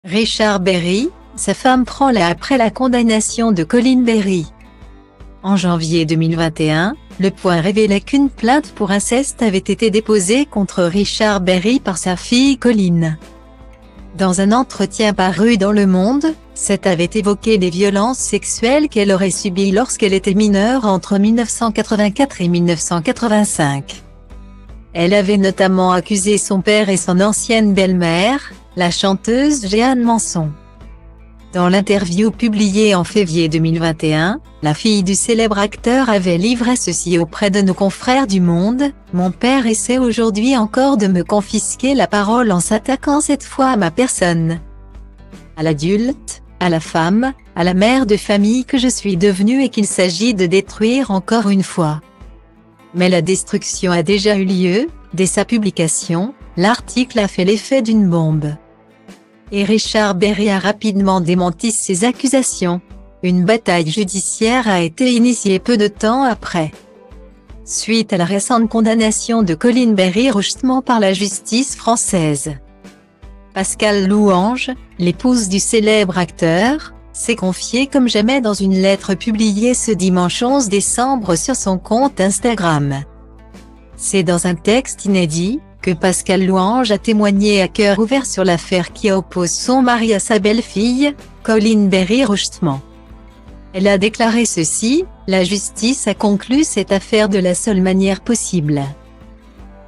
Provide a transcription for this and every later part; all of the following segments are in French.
Richard Berry, sa femme prend la après la condamnation de Colin Berry. En janvier 2021, Le Point révélait qu'une plainte pour inceste avait été déposée contre Richard Berry par sa fille Colin. Dans un entretien paru dans Le Monde, cette avait évoqué les violences sexuelles qu'elle aurait subies lorsqu'elle était mineure entre 1984 et 1985. Elle avait notamment accusé son père et son ancienne belle-mère, la chanteuse Jeanne Manson. Dans l'interview publiée en février 2021, la fille du célèbre acteur avait livré ceci auprès de nos confrères du Monde: « Mon père essaie aujourd'hui encore de me confisquer la parole en s'attaquant cette fois à ma personne. À l'adulte, à la femme, à la mère de famille que je suis devenue et qu'il s'agit de détruire encore une fois. Mais la destruction a déjà eu lieu, dès sa publication, l'article a fait l'effet d'une bombe. » Et Richard Berry a rapidement démenti ces accusations. Une bataille judiciaire a été initiée peu de temps après. Suite à la récente condamnation de Colin Berry rejetement par la justice française. Pascale Louange, l'épouse du célèbre acteur, s'est confiée comme jamais dans une lettre publiée ce dimanche 11 décembre sur son compte Instagram. C'est dans un texte inédit que Pascale Louange a témoigné à cœur ouvert sur l'affaire qui oppose son mari à sa belle-fille, Colin Berry rejetement. Elle a déclaré ceci: « La justice a conclu cette affaire de la seule manière possible.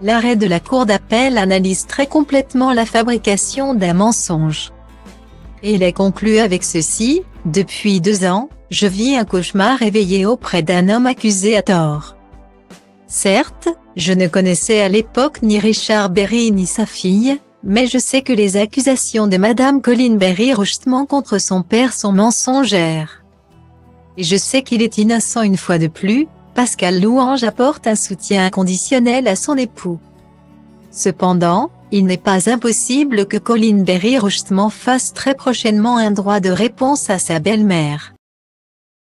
L'arrêt de la cour d'appel analyse très complètement la fabrication d'un mensonge. Et elle est conclue avec ceci: depuis 2 ans, je vis un cauchemar réveillé auprès d'un homme accusé à tort. Certes, je ne connaissais à l'époque ni Richard Berry ni sa fille, mais je sais que les accusations de Madame Colin Berry rejetement contre son père sont mensongères. Et je sais qu'il est innocent une fois de plus. » Pascale Louange apporte un soutien inconditionnel à son époux. Cependant, il n'est pas impossible que Colin Berry rejetement fasse très prochainement un droit de réponse à sa belle-mère.